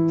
So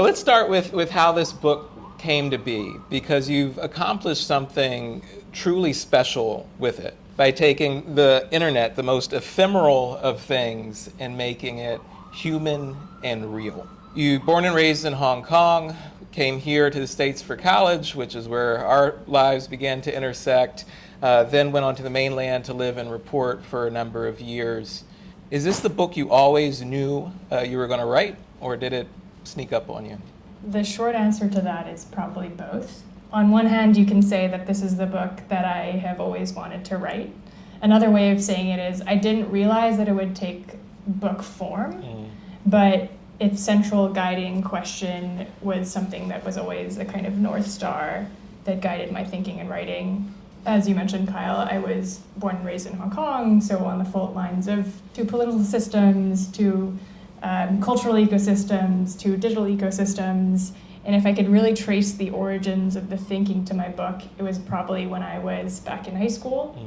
let's start with how this book came to be, because you've accomplished something truly special with it by taking the internet, the most ephemeral of things, and making it human and real. You were born and raised in Hong Kong, came here to the States for college, which is where our lives began to intersect, then went on to the mainland to live and report for a number of years. Is this the book you always knew you were going to write, or did it sneak up on you? The short answer to that is probably both. On one hand, you can say that this is the book that I have always wanted to write. Another way of saying it is I didn't realize that it would take book form, but its central guiding question was something that was always a kind of North Star that guided my thinking and writing. As you mentioned, Kyle, I was born and raised in Hong Kong, so on the fault lines of two political systems, two cultural ecosystems, to digital ecosystems. And if I could really trace the origins of the thinking to my book, it was probably when I was back in high school.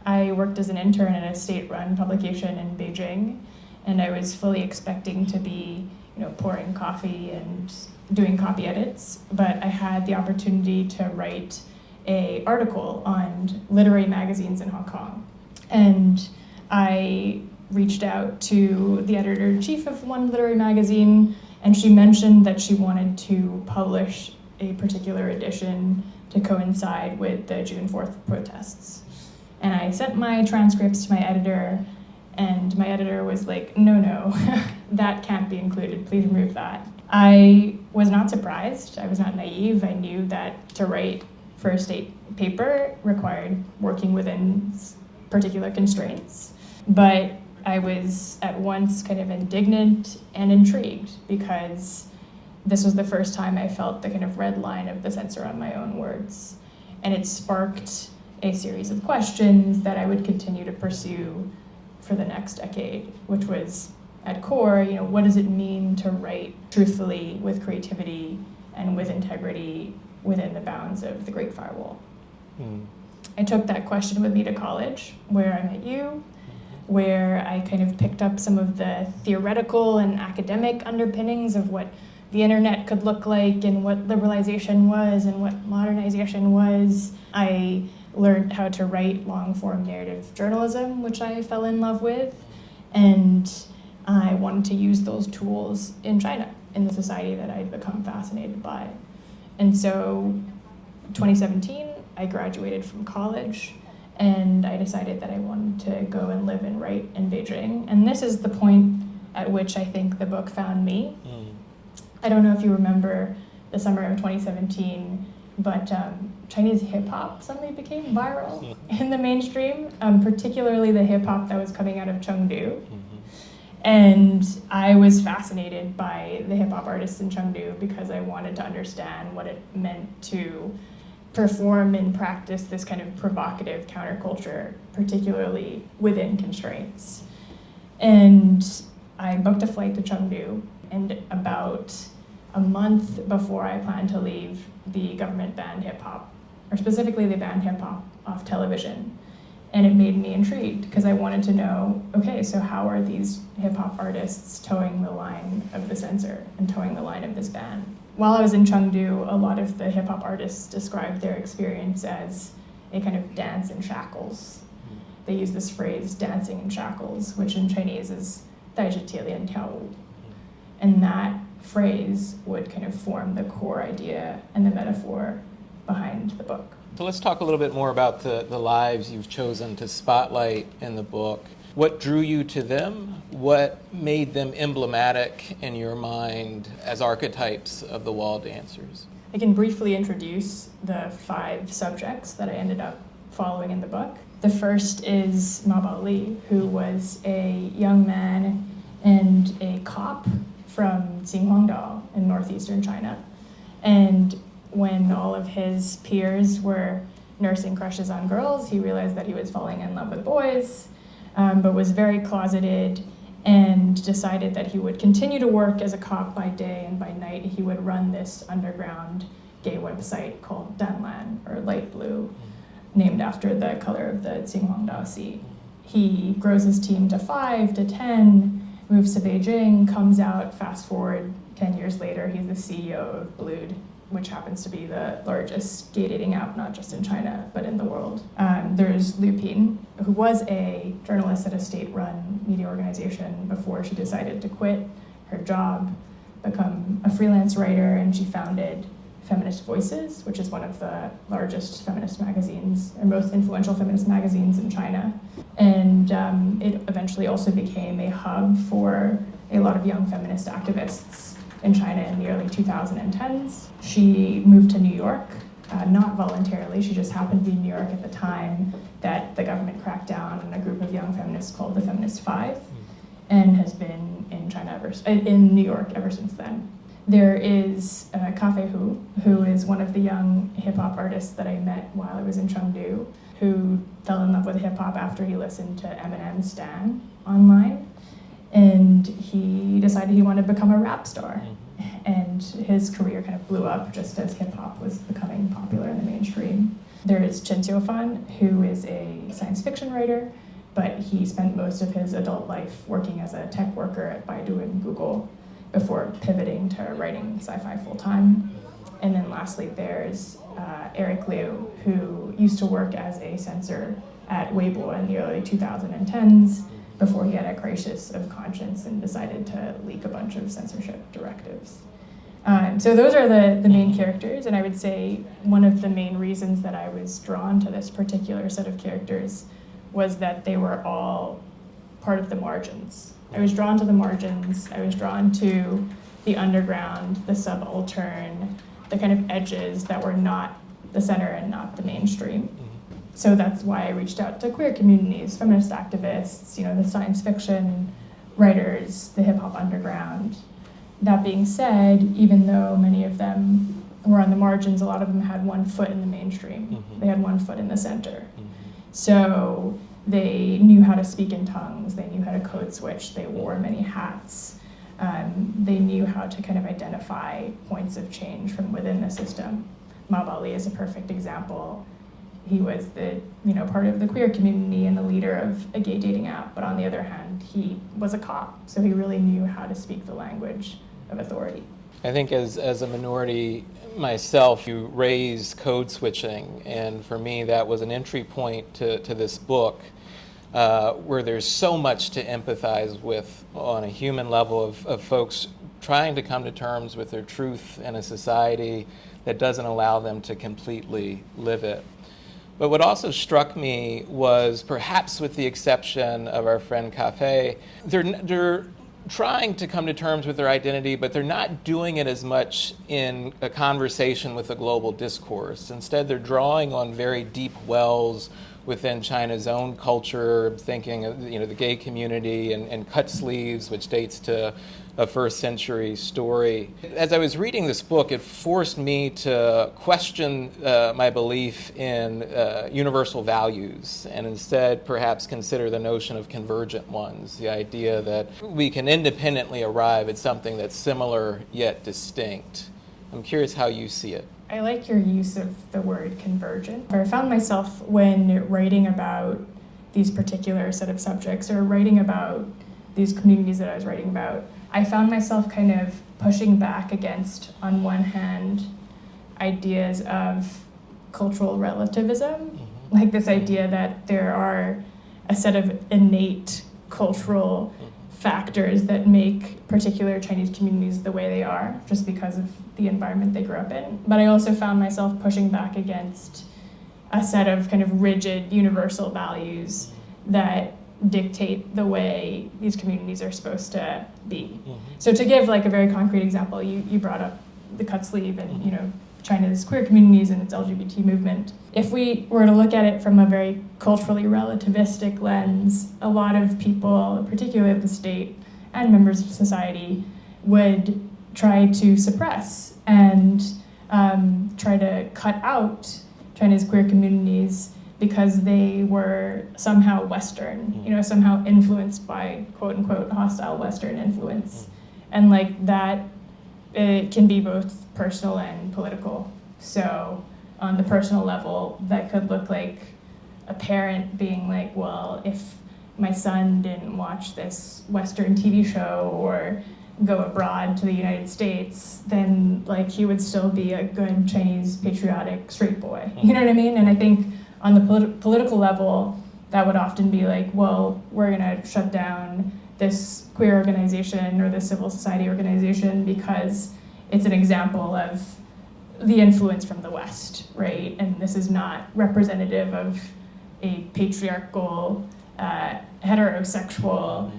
I worked as an intern at a state-run publication in Beijing, and I was fully expecting to be, pouring coffee and doing copy edits, but I had the opportunity to write an article on literary magazines in Hong Kong. And I reached out to the editor-in-chief of one literary magazine, and she mentioned that she wanted to publish a particular edition to coincide with the June 4th protests. And I sent my transcripts to my editor, and my editor was like, no, that can't be included, please remove that. I was not surprised, I was not naive. I knew that to write for a state paper required working within particular constraints, but I was at once kind of indignant and intrigued because this was the first time I felt the kind of red line of the censor on my own words. And it sparked a series of questions that I would continue to pursue for the next decade, which was at core, what does it mean to write truthfully with creativity and with integrity within the bounds of the Great Firewall? I took that question with me to college, where I met you, where I kind of picked up some of the theoretical and academic underpinnings of what the internet could look like and what liberalization was and what modernization was. I learned how to write long-form narrative journalism, which I fell in love with, and I wanted to use those tools in China, in the society that I'd become fascinated by. And so, 2017, I graduated from college, and I decided that I wanted to go and live and write in Beijing. And this is the point at which I think the book found me. I don't know if you remember the summer of 2017, but Chinese hip-hop suddenly became viral in the mainstream, particularly the hip-hop that was coming out of Chengdu. And I was fascinated by the hip-hop artists in Chengdu because I wanted to understand what it meant to perform and practice this kind of provocative counterculture, particularly within constraints. And I booked a flight to Chengdu, and about a month before I planned to leave, the government banned hip-hop, or specifically they banned hip-hop off television. And it made me intrigued because I wanted to know, okay, so how are these hip-hop artists towing the line of the censor and towing the line of this ban? While I was in Chengdu, a lot of the hip-hop artists described their experience as a kind of dance in shackles. They use this phrase, dancing in shackles, which in Chinese is 带着铁链跳舞. And that phrase would kind of form the core idea and the metaphor behind the book. So let's talk a little bit more about the lives you've chosen to spotlight in the book. What drew you to them? What made them emblematic in your mind as archetypes of the wall dancers? I can briefly introduce the 5 subjects that I ended up following in the book. The first is Ma Baoli, who was a young man and a cop from Xinhuangdao in northeastern China. And when all of his peers were nursing crushes on girls, he realized that he was falling in love with boys, but was very closeted and decided that he would continue to work as a cop by day, and by night he would run this underground gay website called Danlan, or Light Blue, named after the color of the Qinghua Sea. He grows his team to 5 to 10, moves to Beijing, comes out, fast forward 10 years later, he's the CEO of Blued, which happens to be the largest gay dating app, not just in China, but in the world. There's Liu Pin, who was a journalist at a state-run media organization before she decided to quit her job, become a freelance writer, and she founded Feminist Voices, which is one of the largest feminist magazines, or most influential feminist magazines in China. And it eventually also became a hub for a lot of young feminist activists in China in the early 2010s. She moved to New York, not voluntarily, she just happened to be in New York at the time that the government cracked down on a group of young feminists called the Feminist Five, and has been in New York ever since then. There is Cafe who is one of the young hip-hop artists that I met while I was in Chengdu, who fell in love with hip-hop after he listened to Eminem's Stan online. And he decided he wanted to become a rap star. And his career kind of blew up just as hip-hop was becoming popular in the mainstream. There is Chen Xiufan, who is a science fiction writer, but he spent most of his adult life working as a tech worker at Baidu and Google before pivoting to writing sci-fi full-time. And then lastly, there's Eric Liu, who used to work as a censor at Weibo in the early 2010s before he had a crisis of conscience and decided to leak a bunch of censorship directives. So those are the main characters, and I would say one of the main reasons that I was drawn to this particular set of characters was that they were all part of the margins. I was drawn to the margins, I was drawn to the underground, the subaltern, the kind of edges that were not the center and not the mainstream. So that's why I reached out to queer communities, feminist activists, the science fiction writers, the hip hop underground. That being said, even though many of them were on the margins, a lot of them had one foot in the mainstream. They had one foot in the center. So they knew how to speak in tongues, they knew how to code switch, they wore many hats. They knew how to kind of identify points of change from within the system. Mabali is a perfect example. He was part of the queer community and the leader of a gay dating app, but on the other hand, he was a cop, so he really knew how to speak the language of authority. I think as a minority myself, you raised code switching, and for me that was an entry point to this book, where there's so much to empathize with on a human level of folks trying to come to terms with their truth in a society that doesn't allow them to completely live it. But what also struck me was, perhaps with the exception of our friend Cafe, they're trying to come to terms with their identity, but they're not doing it as much in a conversation with a global discourse. Instead, they're drawing on very deep wells within China's own culture, thinking of the gay community and cut sleeves, which dates to a first century story. As I was reading this book, it forced me to question my belief in universal values, and instead perhaps consider the notion of convergent ones, the idea that we can independently arrive at something that's similar yet distinct. I'm curious how you see it. I like your use of the word convergent. I found myself, when writing about these particular set of subjects or writing about these communities that I was writing about, I found myself kind of pushing back against, on one hand, ideas of cultural relativism, like this idea that there are a set of innate cultural factors that make particular Chinese communities the way they are, just because of the environment they grew up in. But I also found myself pushing back against a set of kind of rigid universal values that dictate the way these communities are supposed to be. So to give like a very concrete example, you brought up the cut sleeve and China's queer communities and its LGBT movement. If we were to look at it from a very culturally relativistic lens, a lot of people, particularly the state and members of society, would try to suppress and try to cut out China's queer communities because they were somehow Western, somehow influenced by quote-unquote hostile Western influence. And like that, it can be both personal and political. So on the personal level that could look like a parent being like, well, if my son didn't watch this Western TV show or go abroad to the United States, then like he would still be a good Chinese patriotic straight boy. You know what I mean? And I think on the political level, that would often be like, well, we're gonna shut down this queer organization or this civil society organization because it's an example of the influence from the West, right? And this is not representative of a patriarchal, heterosexual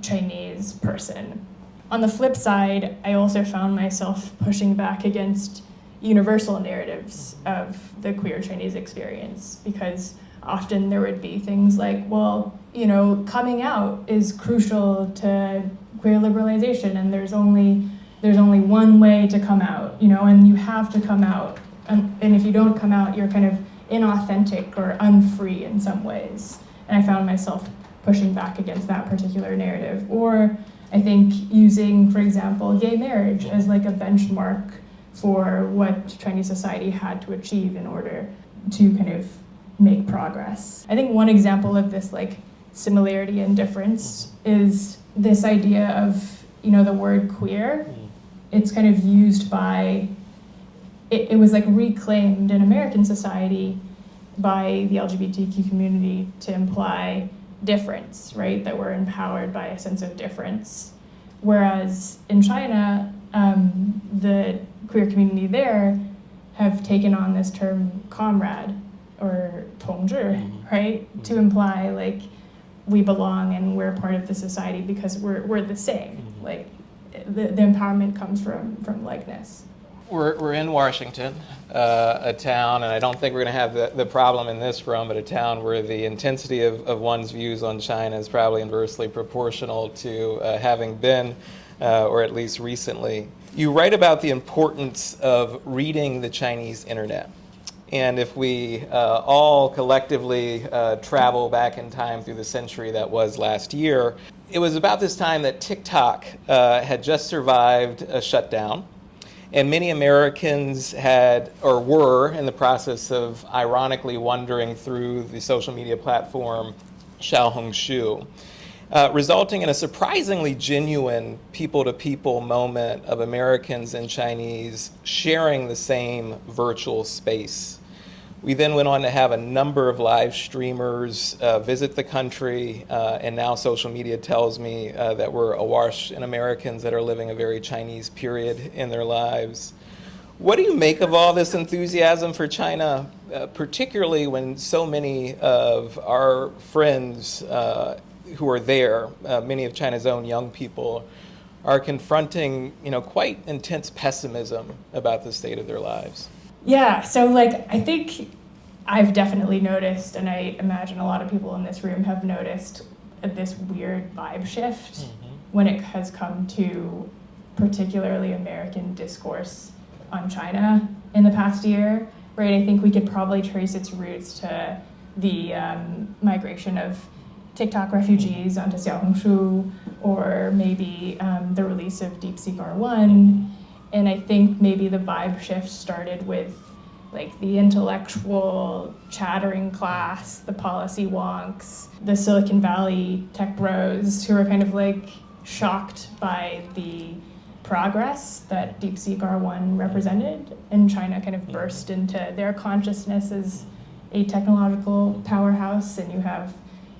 Chinese person. On the flip side, I also found myself pushing back against universal narratives of the queer Chinese experience, because often there would be things like, well, you know, coming out is crucial to queer liberalization, and there's only one way to come out, you know, and you have to come out, and if you don't come out, you're kind of inauthentic or unfree in some ways. And I found myself pushing back against that particular narrative. Or I think using, for example, gay marriage as like a benchmark for what Chinese society had to achieve in order to kind of make progress. I think one example of this like similarity and difference is this idea of, you know, the word queer. It's kind of used by, it was like reclaimed in American society by the LGBTQ community to imply difference, right? That we're empowered by a sense of difference. Whereas in China, the queer community there have taken on this term comrade or 同志, right? To imply like we belong and we're part of the society because we're the same. Like the empowerment comes from likeness. We're in Washington, a town, and I don't think we're going to have the problem in this room, but a town where the intensity of one's views on China is probably inversely proportional to having been, or at least recently. You write about the importance of reading the Chinese internet. And if we all collectively travel back in time through the century that was last year, it was about this time that TikTok had just survived a shutdown. And many Americans had or were in the process of ironically wandering through the social media platform Xiaohongshu, resulting in a surprisingly genuine people-to-people moment of Americans and Chinese sharing the same virtual space. We then went on to have a number of live streamers visit the country, and now social media tells me that we're awash in Americans that are living a very Chinese period in their lives. What do you make of all this enthusiasm for China, particularly when so many of our friends who are there, many of China's own young people, are confronting, you know, quite intense pessimism about the state of their lives? Yeah, so like I think I've definitely noticed, and I imagine a lot of people in this room have noticed this weird vibe shift when it has come to particularly American discourse on China in the past year, right? I think we could probably trace its roots to the migration of TikTok refugees onto Xiaohongshu, or maybe the release of DeepSeek R1. And I think maybe the vibe shift started with like the intellectual chattering class, the policy wonks, the Silicon Valley tech bros who are kind of like shocked by the progress that DeepSeek R1 represented, and China kind of burst into their consciousness as a technological powerhouse. And you have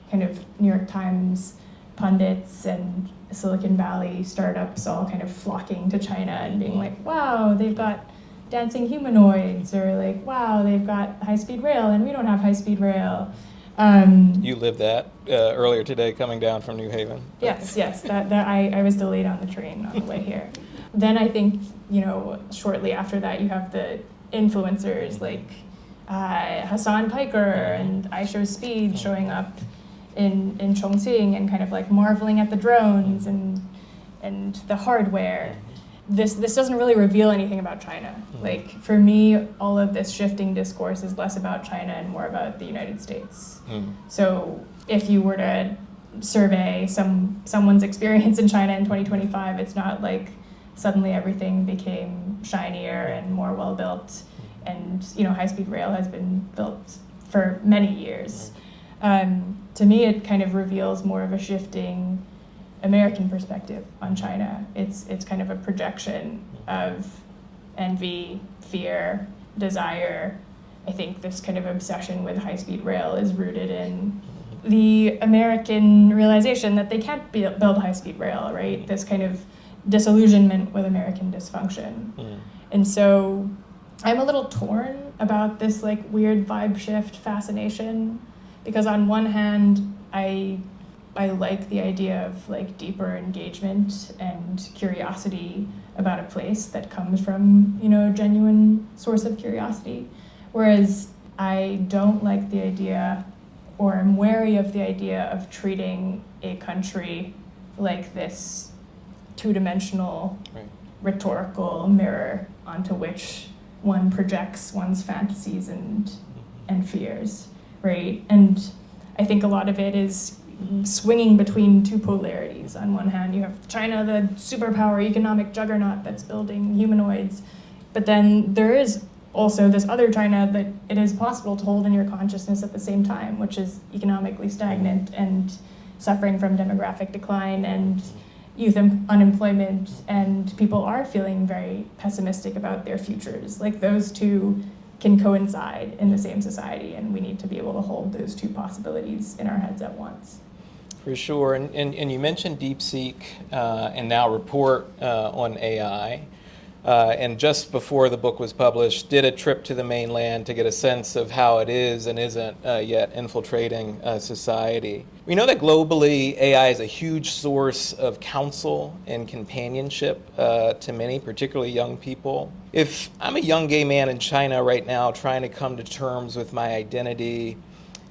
kind of New York Times pundits and Silicon Valley startups all kind of flocking to China and being like, wow, they've got dancing humanoids, or like, wow, they've got high-speed rail and we don't have high-speed rail. You lived that earlier today coming down from New Haven. Yes, that I was delayed on the train on the way here. Then I think, you know, shortly after that you have the influencers like Hassan Piker and iShowSpeed showing up in Chongqing and kind of like marveling at the drones and the hardware. This doesn't really reveal anything about China. Like for me, all of this shifting discourse is less about China and more about the United States. So if you were to survey someone's experience in China in 2025, it's not like suddenly everything became shinier and more well-built. And high-speed rail has been built for many years. To me, it kind of reveals more of a shifting American perspective on China. It's kind of a projection of envy, fear, desire. I think this kind of obsession with high-speed rail is rooted in the American realization that they can't build high-speed rail, right? This kind of disillusionment with American dysfunction. And so I'm a little torn about this weird vibe shift fascination, because on one hand, I like the idea of deeper engagement and curiosity about a place that comes from a genuine source of curiosity, whereas I don't like the idea, or I'm wary of the idea of treating a country like this two-dimensional rhetorical mirror onto which one projects one's fantasies and fears, right? And I think a lot of it is swinging between two polarities. On one hand, you have China, the superpower economic juggernaut that's building humanoids, but then there is also this other China that it is possible to hold in your consciousness at the same time, which is economically stagnant and suffering from demographic decline and youth unemployment, and people are feeling very pessimistic about their futures. Those two can coincide in the same society, and we need to be able to hold those two possibilities in our heads at once. For sure, and you mentioned DeepSeek and now Report on AI. And just before the book was published, did a trip to the mainland to get a sense of how it is and isn't yet infiltrating society. We know that globally, AI is a huge source of counsel and companionship to many, particularly young people. If I'm a young gay man in China right now trying to come to terms with my identity,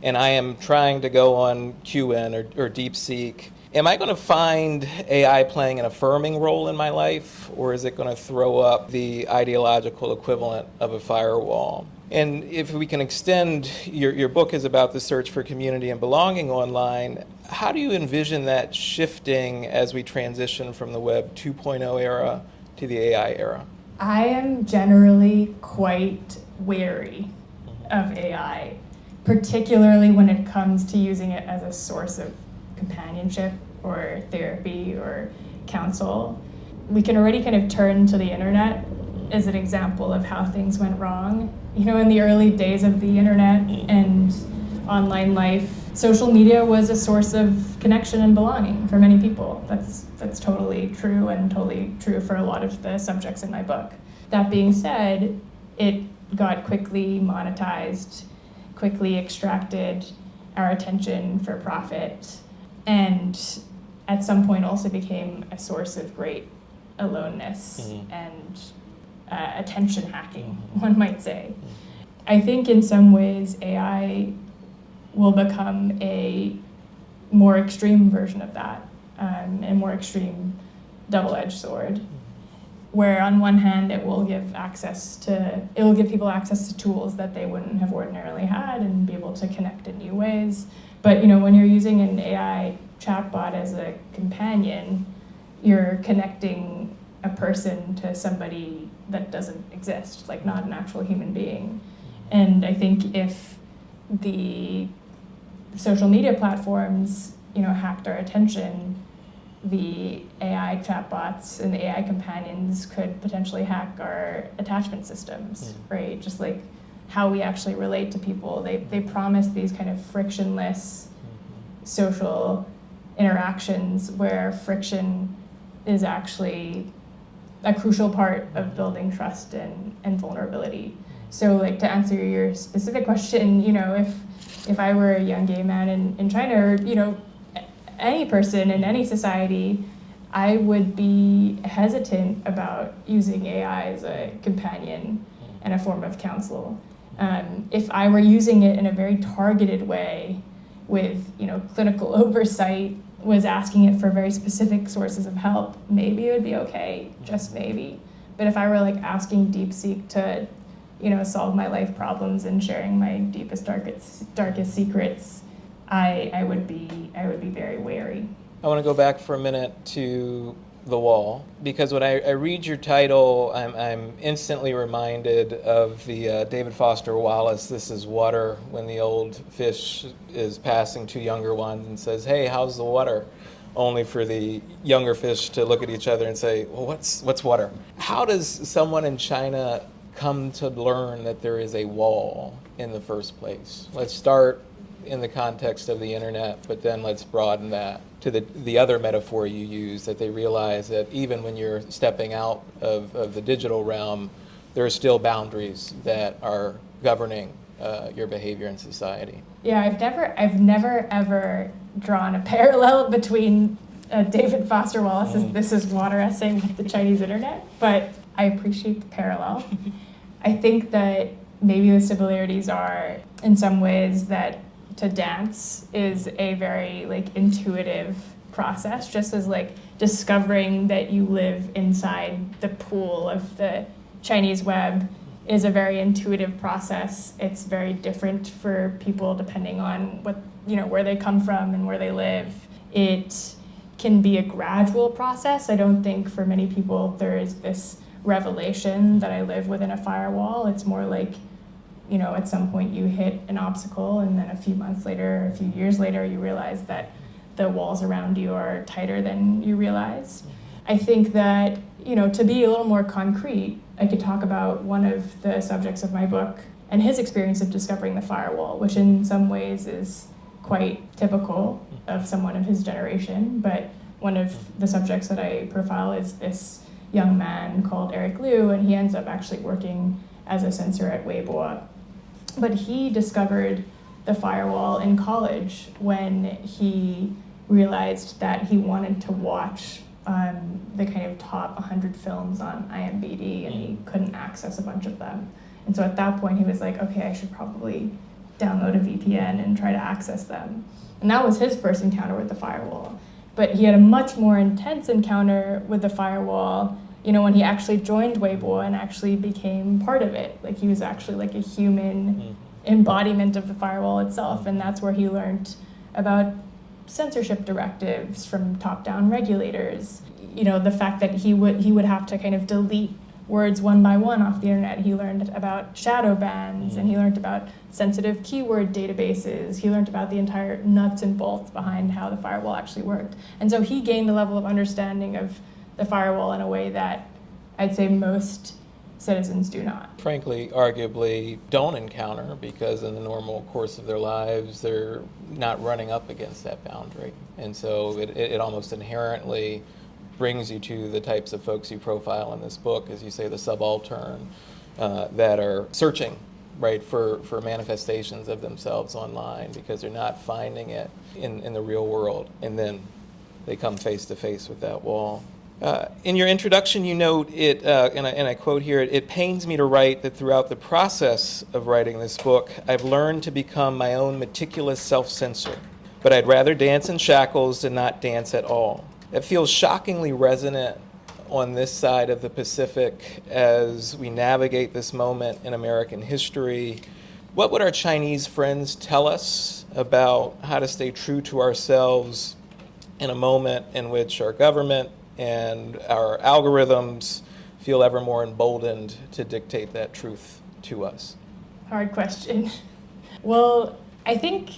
and I am trying to go on QN or DeepSeek, am I going to find AI playing an affirming role in my life, or is it going to throw up the ideological equivalent of a firewall? And if we can extend, your book is about the search for community and belonging online, how do you envision that shifting as we transition from the Web 2.0 era to the AI era? I am generally quite wary of AI, particularly when it comes to using it as a source of companionship or therapy or counsel. We can already kind of turn to the internet as an example of how things went wrong. In the early days of the internet and online life, social media was a source of connection and belonging for many people. That's totally true, and totally true for a lot of the subjects in my book. That being said, it got quickly monetized, quickly extracted our attention for profit, and at some point also became a source of great aloneness and attention hacking, one might say. I think in some ways AI will become a more extreme version of that, a more extreme double-edged sword, where on one hand it will give people access to tools that they wouldn't have ordinarily had and be able to connect in new ways. But when you're using an AI chatbot as a companion, you're connecting a person to somebody that doesn't exist, not an actual human being. And I think if the social media platforms, hacked our attention, the AI chatbots and the AI companions could potentially hack our attachment systems, right? Just how we actually relate to people. They promise these kind of frictionless social interactions where friction is actually a crucial part of building trust and vulnerability. So to answer your specific question, if I were a young gay man in China, or any person in any society, I would be hesitant about using AI as a companion and a form of counsel. If I were using it in a very targeted way with clinical oversight, was asking it for very specific sources of help, maybe it would be okay, just maybe. But if I were asking DeepSeek to solve my life problems and sharing my deepest, darkest secrets, I would be very wary. I want to go back for a minute to the wall, because when I read your title, I'm instantly reminded of the David Foster Wallace, This is Water, when the old fish is passing two younger ones and says, hey, how's the water? Only for the younger fish to look at each other and say, well, what's water? How does someone in China come to learn that there is a wall in the first place? Let's start in the context of the internet, but then let's broaden that to the other metaphor you use, that they realize that even when you're stepping out of the digital realm, there are still boundaries that are governing your behavior in society. Yeah, I've never ever drawn a parallel between David Foster Wallace's This is Water essay with the Chinese internet, but I appreciate the parallel. I think that maybe the similarities are in some ways that to dance is a very intuitive process, just as discovering that you live inside the pool of the Chinese web is a very intuitive process. It's very different for people depending on where they come from and where they live. It can be a gradual process. I don't think for many people there is this revelation that I live within a firewall. It's more at some point you hit an obstacle, and then a few months later, a few years later, you realize that the walls around you are tighter than you realize. I think that, to be a little more concrete, I could talk about one of the subjects of my book and his experience of discovering the firewall, which in some ways is quite typical of someone of his generation. But one of the subjects that I profile is this young man called Yi-Ling Liu, and he ends up actually working as a censor at Weibo. But he discovered the firewall in college when he realized that he wanted to watch the kind of top 100 films on IMDb, and he couldn't access a bunch of them. And so at that point he was like, okay, I should probably download a VPN and try to access them. And that was his first encounter with the firewall. But he had a much more intense encounter with the firewall, when he actually joined Weibo and actually became part of it. He was actually a human embodiment of the firewall itself, and that's where he learned about censorship directives from top-down regulators. The fact that he would have to kind of delete words one by one off the internet. He learned about shadow bans, and he learned about sensitive keyword databases. He learned about the entire nuts and bolts behind how the firewall actually worked. And so he gained a level of understanding of the firewall in a way that I'd say most citizens do not. Frankly, arguably don't encounter, because in the normal course of their lives, they're not running up against that boundary. And so it almost inherently brings you to the types of folks you profile in this book, as you say, the subaltern, that are searching, right, for manifestations of themselves online because they're not finding it in the real world. And then they come face to face with that wall. In your introduction, you note it, and I quote here, "It pains me to write that throughout the process of writing this book, I've learned to become my own meticulous self-censor. But I'd rather dance in shackles than not dance at all." It feels shockingly resonant on this side of the Pacific as we navigate this moment in American history. What would our Chinese friends tell us about how to stay true to ourselves in a moment in which our government and our algorithms feel ever more emboldened to dictate that truth to us? Hard question. Well, I think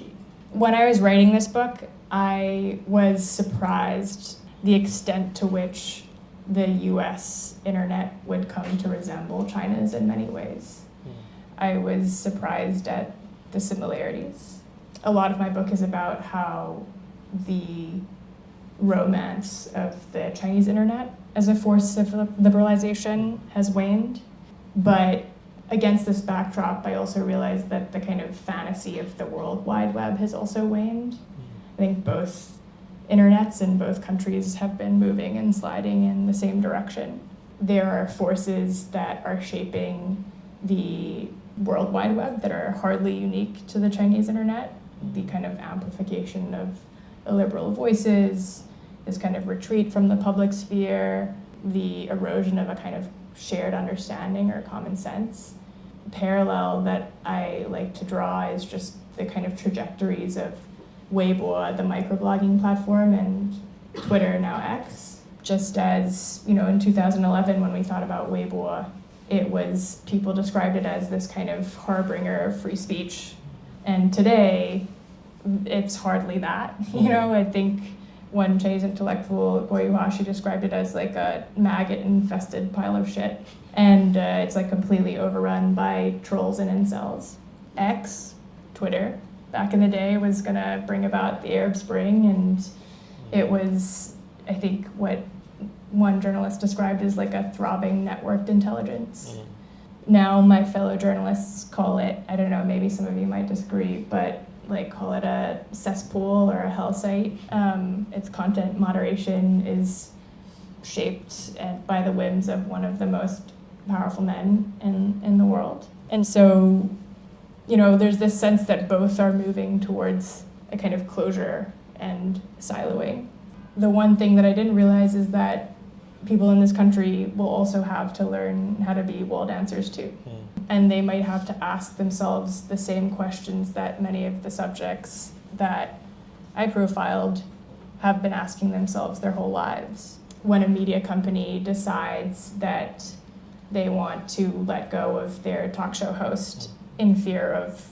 when I was writing this book, I was surprised the extent to which the US internet would come to resemble China's in many ways. I was surprised at the similarities. A lot of my book is about how the romance of the Chinese internet as a force of liberalization has waned. But against this backdrop, I also realized that the kind of fantasy of the World Wide Web has also waned. I think both internets in both countries have been moving and sliding in the same direction. There are forces that are shaping the World Wide Web that are hardly unique to the Chinese internet. The kind of amplification of illiberal voices, this kind of retreat from the public sphere, the erosion of a kind of shared understanding or common sense. The parallel that I like to draw is just the kind of trajectories of Weibo, the microblogging platform, and Twitter, now X. just as, you know, in 2011 when we thought about Weibo, it was, people described it as this kind of harbinger of free speech. And today, it's hardly that. You know, I think one Chinese intellectual, Guo Yuhashi, described it as like a maggot-infested pile of shit. And it's like completely overrun by trolls and incels. X, Twitter, back in the day was gonna bring about the Arab Spring, and it was, I think, what one journalist described as like a throbbing networked intelligence. Now my fellow journalists call it, I don't know, maybe some of you might disagree, but like call it a cesspool or a hell site. Its content moderation is shaped by the whims of one of the most powerful men in the world. And so, you know, there's this sense that both are moving towards a kind of closure and siloing. The one thing that I didn't realize is that people in this country will also have to learn how to be wall dancers too. And they might have to ask themselves the same questions that many of the subjects that I profiled have been asking themselves their whole lives. When a media company decides that they want to let go of their talk show host in fear of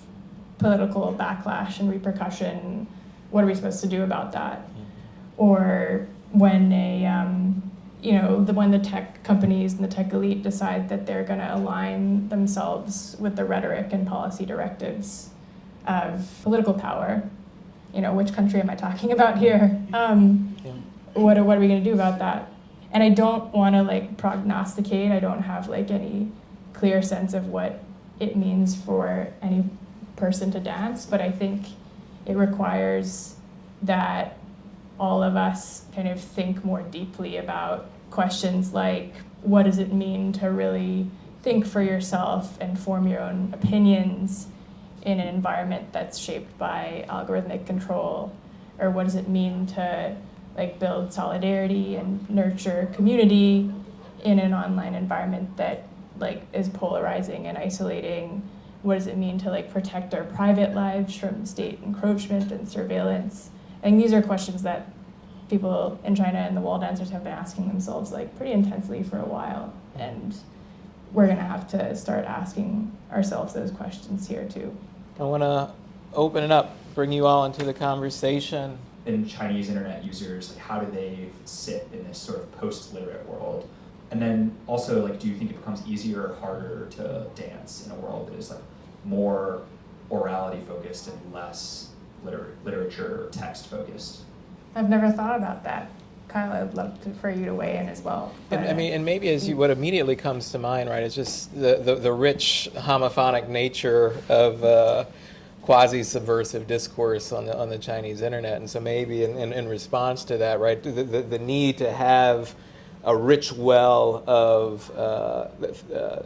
political backlash and repercussion, what are we supposed to do about that? Or when when the tech companies and the tech elite decide that they're going to align themselves with the rhetoric and policy directives of political power, you know, which country am I talking about here? What are we going to do about that? And I don't want to like prognosticate. I don't have like any clear sense of what it means for any person to dance, but I think it requires that all of us kind of think more deeply about questions like, what does it mean to really think for yourself and form your own opinions in an environment that's shaped by algorithmic control? Or what does it mean to like build solidarity and nurture community in an online environment that like is polarizing and isolating? What does it mean to like protect our private lives from state encroachment and surveillance? I think these are questions that people in China and the wall dancers have been asking themselves like pretty intensely for a while, and we're gonna have to start asking ourselves those questions here too. I want to open it up, bring you all into the conversation. And Chinese internet users, like, how do they sit in this sort of post-literate world? And then also, like, do you think it becomes easier or harder to dance in a world that is like more orality focused and less literature text focused? I've never thought about that. Kyle, I'd love for you to weigh in as well. And, I mean, and maybe what immediately comes to mind, right, is just the rich homophonic nature of quasi-subversive discourse on the Chinese internet. And so maybe in response to that, right, the need to have a rich well of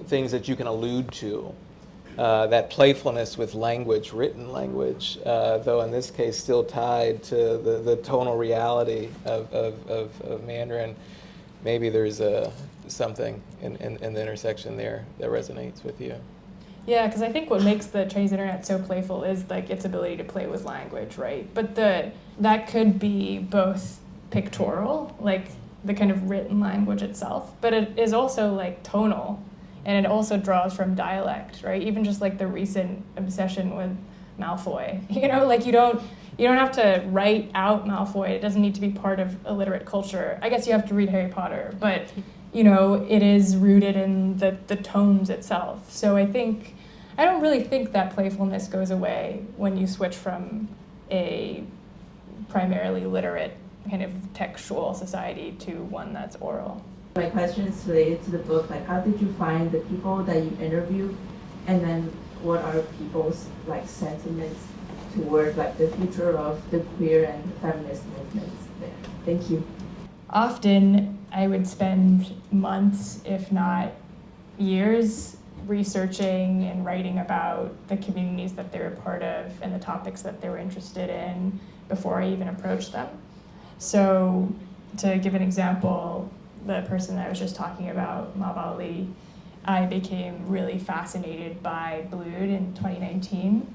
things that you can allude to, that playfulness with language, written language, though in this case still tied to the tonal reality of Mandarin. Maybe there's something in the intersection there that resonates with you. Yeah, because I think what makes the Chinese internet so playful is like its ability to play with language, right? But that could be both pictorial, like the kind of written language itself, but it is also like tonal, and it also draws from dialect, right? Even just like the recent obsession with Malfoy, you know, like you don't have to write out Malfoy. It doesn't need to be part of illiterate culture. I guess you have to read Harry Potter, but you know, it is rooted in the tones itself. So I don't really think that playfulness goes away when you switch from a primarily literate kind of textual society to one that's oral. My question is related to the book. Like, how did you find the people that you interviewed, and then what are people's like sentiments toward like the future of the queer and the feminist movements there? Thank you. Often I would spend months, if not years, researching and writing about the communities that they were part of and the topics that they were interested in before I even approached them. So to give an example, the person I was just talking about, Mabao Li, I became really fascinated by Blued in 2019.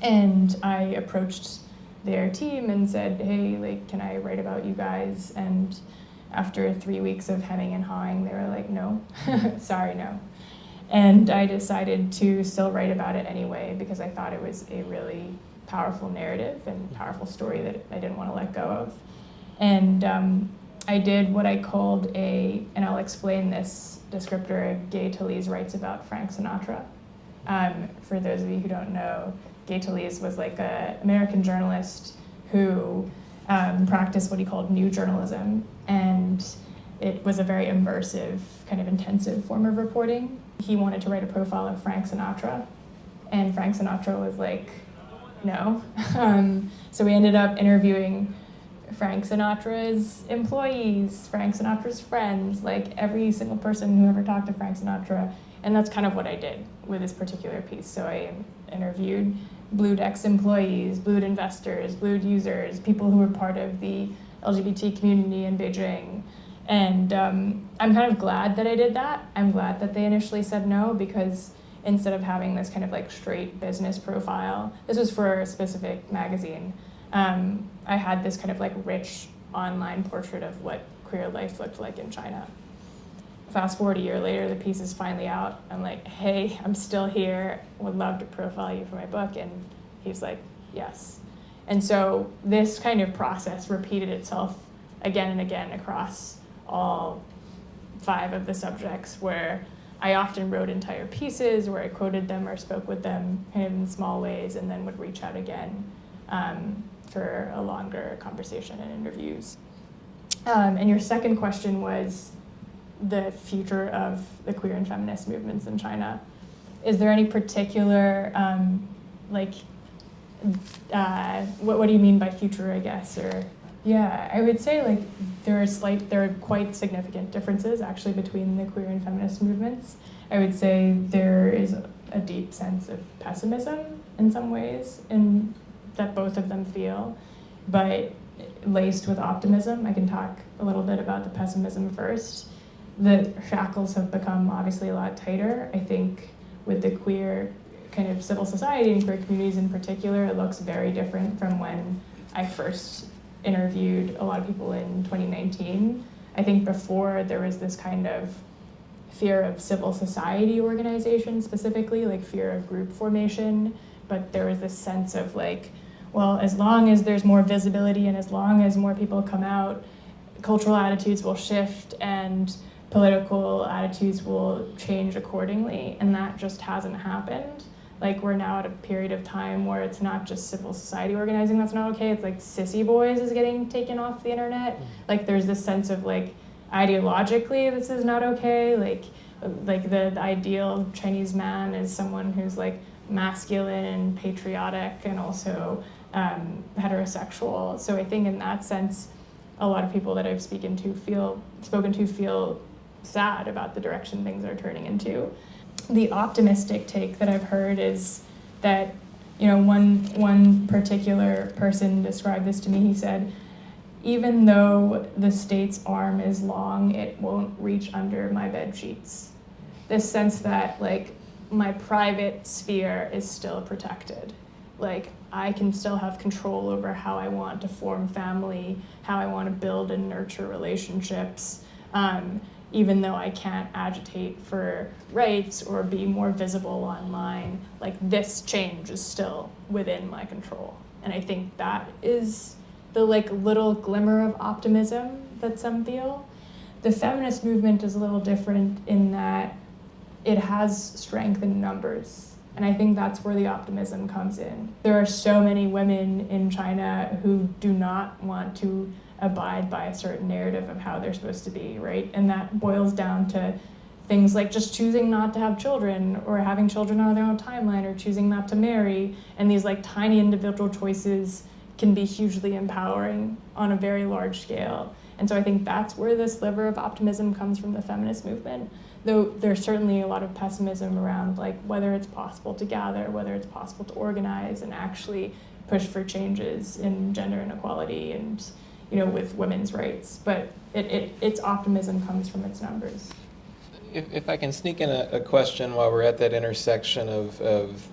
And I approached their team and said, hey, like, can I write about you guys? And after 3 weeks of hemming and hawing, they were like, no, sorry, no. And I decided to still write about it anyway because I thought it was a really powerful narrative and powerful story that I didn't want to let go of. And I did what I called and I'll explain this descriptor, Gay Talese writes about Frank Sinatra. For those of you who don't know, Gay Talese was like an American journalist who practiced what he called new journalism, and it was a very immersive, kind of intensive form of reporting. He wanted to write a profile of Frank Sinatra, and Frank Sinatra was like, no. So we ended up interviewing Frank Sinatra's employees, Frank Sinatra's friends, like every single person who ever talked to Frank Sinatra, and that's kind of what I did with this particular piece. So I interviewed Bluedex employees, Blued investors, Blued users, people who were part of the LGBT community in Beijing. And I'm kind of glad that I did that. I'm glad that they initially said no, because instead of having this kind of like straight business profile, this was for a specific magazine, I had this kind of like rich online portrait of what queer life looked like in China. Fast forward a year later, the piece is finally out. I'm like, hey, I'm still here, would love to profile you for my book. And he's like, yes. And so this kind of process repeated itself again and again across all 5 of the subjects, where I often wrote entire pieces where I quoted them or spoke with them kind of in small ways, and then would reach out again for a longer conversation and interviews. And your second question was the future of the queer and feminist movements in China. Is there any particular, what do you mean by future, I guess, or? Yeah, I would say like there are quite significant differences actually between the queer and feminist movements. I would say there is a deep sense of pessimism in some ways, and that both of them feel, but laced with optimism. I can talk a little bit about the pessimism first. The shackles have become obviously a lot tighter. I think with the queer kind of civil society and queer communities in particular, it looks very different from when I first interviewed a lot of people in 2019. I think before there was this kind of fear of civil society organization specifically, like fear of group formation, but there was this sense of like, well, as long as there's more visibility and as long as more people come out, cultural attitudes will shift and political attitudes will change accordingly, and that just hasn't happened. Like, we're now at a period of time where it's not just civil society organizing that's not okay, it's like Sissy Boys is getting taken off the internet. Like, there's this sense of like, ideologically this is not okay, like the ideal Chinese man is someone who's like masculine and patriotic and also heterosexual. So I think in that sense, a lot of people that I've spoken to feel sad about the direction things are turning into. The optimistic take that I've heard is that, you know, one particular person described this to me. He said, even though the state's arm is long, it won't reach under my bed sheets. This sense that like my private sphere is still protected. Like, I can still have control over how I want to form family, how I want to build and nurture relationships, even though I can't agitate for rights or be more visible online. Like, this change is still within my control. And I think that is the like little glimmer of optimism that some feel. The feminist movement is a little different in that it has strength in numbers. And I think that's where the optimism comes in. There are so many women in China who do not want to abide by a certain narrative of how they're supposed to be, right? And that boils down to things like just choosing not to have children, or having children on their own timeline, or choosing not to marry. And these like tiny individual choices can be hugely empowering on a very large scale. And so I think that's where this sliver of optimism comes from the feminist movement. Though there's certainly a lot of pessimism around like whether it's possible to gather, whether it's possible to organize and actually push for changes in gender inequality and, you know, with women's rights. But its optimism comes from its numbers. If I can sneak in a question while we're at that intersection of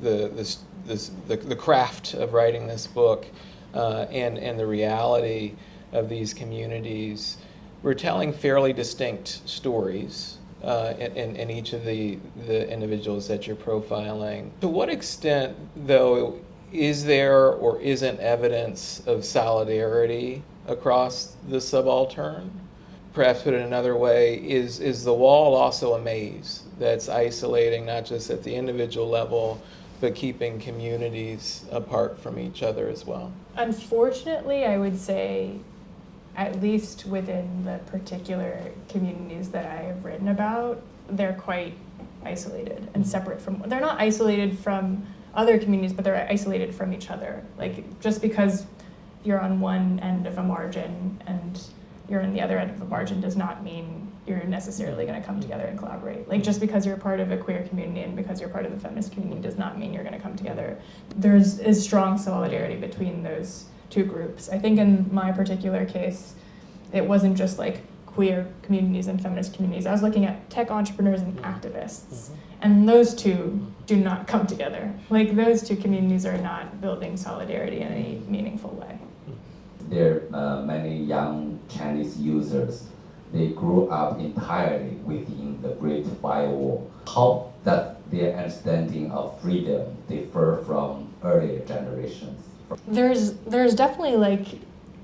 the craft of writing this book and the reality of these communities. we're telling fairly distinct stories in each of the individuals that you're profiling. To what extent, though, is there or isn't evidence of solidarity across the subaltern? Perhaps put it another way, is the wall also a maze that's isolating not just at the individual level, but keeping communities apart from each other as well? Unfortunately, I would say, at least within the particular communities that I have written about, they're quite isolated and separate from, they're not isolated from other communities, but they're isolated from each other. Like, just because you're on one end of a margin and you're on the other end of a margin does not mean you're necessarily going to come together and collaborate. Like, just because you're part of a queer community and because you're part of the feminist community does not mean you're going to come together. There's strong solidarity between those two groups. I think in my particular case, it wasn't just like queer communities and feminist communities. I was looking at tech entrepreneurs and activists, and those two do not come together. Like, those two communities are not building solidarity in any meaningful way. There are many young Chinese users. They grew up entirely within the Great Firewall. How does their understanding of freedom differ from earlier generations? There's definitely like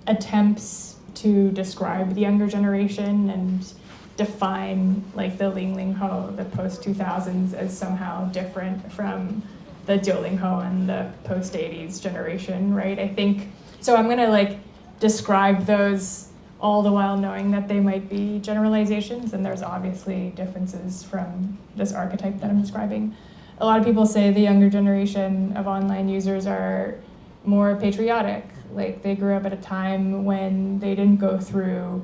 attempts to describe the younger generation and define like the Yi-Ling Liu, the post-2000s, as somehow different from the Yi-Ling Liu and the post-80s generation, right? I think, so I'm gonna like describe those all the while knowing that they might be generalizations, and there's obviously differences from this archetype that I'm describing. A lot of people say the younger generation of online users are more patriotic. Like, they grew up at a time when they didn't go through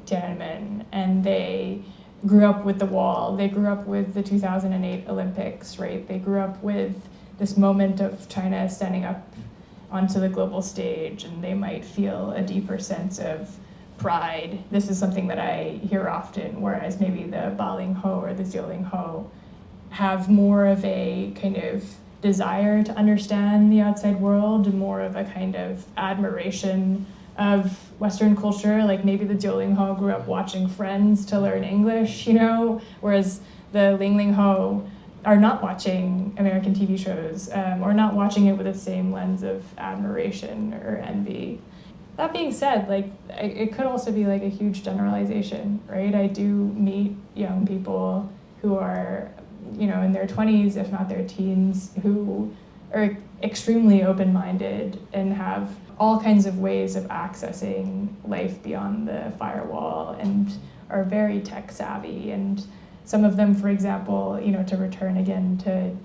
Tiananmen, and they grew up with the wall. They grew up with the 2008 Olympics, right? They grew up with this moment of China standing up onto the global stage, and they might feel a deeper sense of pride. This is something that I hear often, whereas maybe the Yi-Ling Liu or the Yi-Ling Liu have more of a kind of desire to understand the outside world, and more of a kind of admiration of Western culture. Like, maybe the Yi-Ling Liu grew up watching Friends to learn English, you know, whereas the Yi-Ling Liu are not watching American TV shows, or not watching it with the same lens of admiration or envy. That being said, like, it could also be like a huge generalization, right? I do meet young people who are, you know, in their 20s, if not their teens, who are extremely open-minded and have all kinds of ways of accessing life beyond the firewall and are very tech savvy. And some of them, for example, you know, to return again to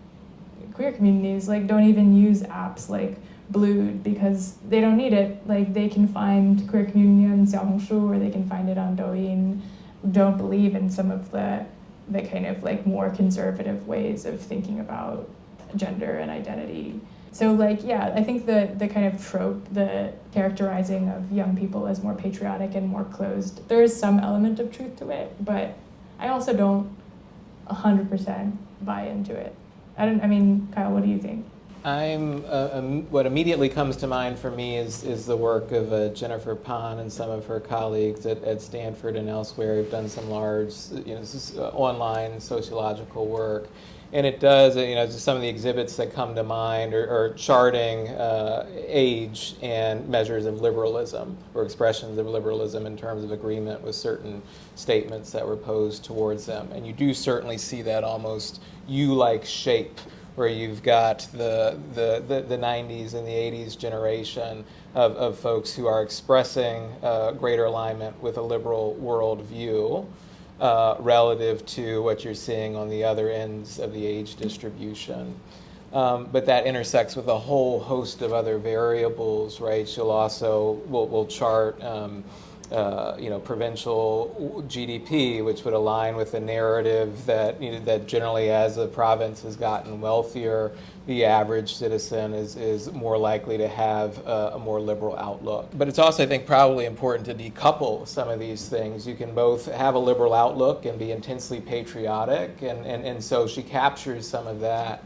queer communities, like, don't even use apps like Blued because they don't need it. Like, they can find queer community on Xiaohongshu, or they can find it on Douyin, don't believe in some of the kind of like more conservative ways of thinking about gender and identity. So like, yeah, I think the kind of trope, the characterizing of young people as more patriotic and more closed, there is some element of truth to it, but I also don't 100% buy into it. I mean, Kyle, what do you think? What immediately comes to mind for me is the work of Jennifer Pan and some of her colleagues at Stanford and elsewhere who've done some large, you know, online sociological work. And it does, you know, just some of the exhibits that come to mind are charting age and measures of liberalism, or expressions of liberalism in terms of agreement with certain statements that were posed towards them. And you do certainly see that almost U-like shape, where you've got the 90s and the 80s generation of folks who are expressing greater alignment with a liberal worldview relative to what you're seeing on the other ends of the age distribution. But that intersects with a whole host of other variables, right? She'll also, will chart you know, provincial GDP, which would align with the narrative that, you know, that generally as the province has gotten wealthier, the average citizen is more likely to have a more liberal outlook. But it's also, I think, probably important to decouple some of these things. You can both have a liberal outlook and be intensely patriotic, and so she captures some of that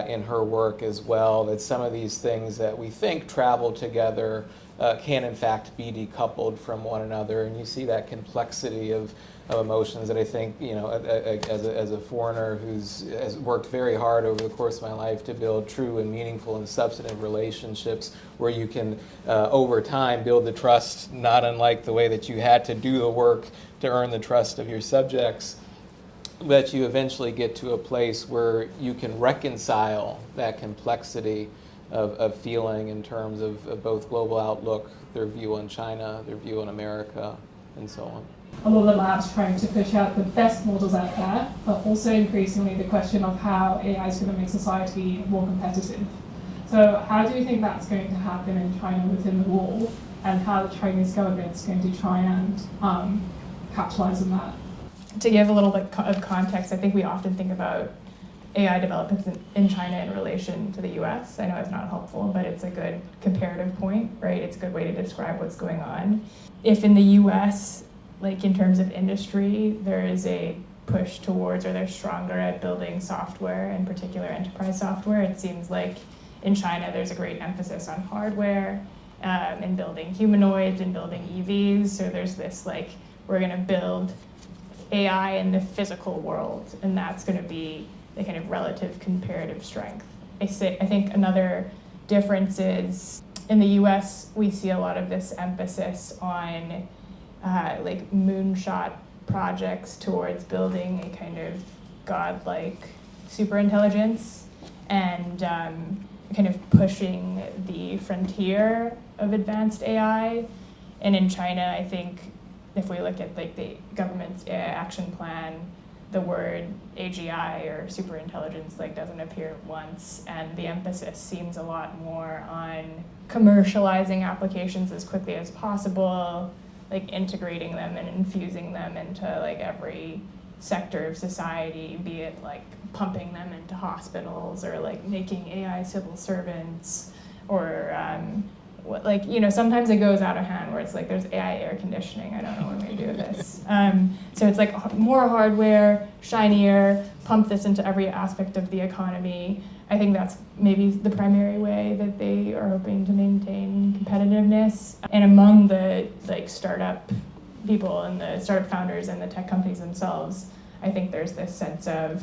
in her work as well, that some of these things that we think travel together can in fact be decoupled from one another, and you see that complexity of emotions that I think, as a foreigner has worked very hard over the course of my life to build true and meaningful and substantive relationships where you can, over time, build the trust, not unlike the way that you had to do the work to earn the trust of your subjects, that you eventually get to a place where you can reconcile that complexity of feeling in terms of both global outlook, their view on China, their view on America, and so on. A lot of the labs trying to push out the best models out there, but also increasingly the question of how AI is going to make society more competitive. So how do you think that's going to happen in China within the wall, and how the Chinese government is going to try and capitalize on that? To give a little bit of context, I think we often think about AI developments in China in relation to the US. I know it's not helpful, but it's a good comparative point, right? It's a good way to describe what's going on. If in the US, like in terms of industry, there is a push towards, or they're stronger at building software, in particular enterprise software, it seems like in China there's a great emphasis on hardware and building humanoids and building EVs. So there's this we're gonna build AI in the physical world, and that's gonna be the kind of relative comparative strength. I think another difference is in the US, we see a lot of this emphasis on moonshot projects towards building a kind of godlike superintelligence and kind of pushing the frontier of advanced AI. And in China, I think if we look at the government's AI action plan, the word AGI or superintelligence doesn't appear once, and the emphasis seems a lot more on commercializing applications as quickly as possible, integrating them and infusing them into every sector of society, be it pumping them into hospitals or making AI civil servants, or sometimes it goes out of hand where it's there's AI air conditioning. I don't know what I'm going to do with this. So it's more hardware, shinier, pump this into every aspect of the economy. I think that's maybe the primary way that they are hoping to maintain competitiveness. And among the startup people and the startup founders and the tech companies themselves, I think there's this sense of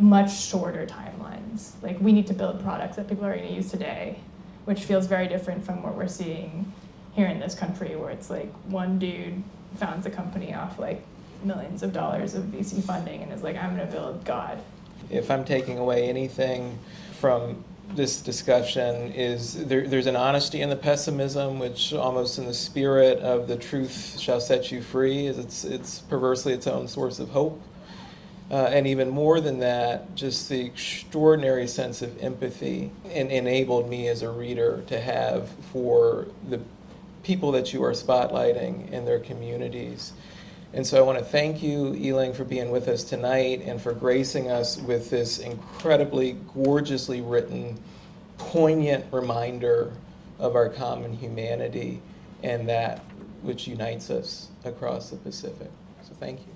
much shorter timelines. We need to build products that people are going to use today, which feels very different from what we're seeing here in this country, where it's one dude founds a company off millions of dollars of VC funding and is I'm going to build God. If I'm taking away anything from this discussion, is there's an honesty in the pessimism, which almost in the spirit of the truth shall set you free, is it's perversely its own source of hope. And even more than that, just the extraordinary sense of empathy enabled me as a reader to have for the people that you are spotlighting in their communities. And so I want to thank you, Yi-Ling, for being with us tonight and for gracing us with this incredibly gorgeously written, poignant reminder of our common humanity and that which unites us across the Pacific. So thank you.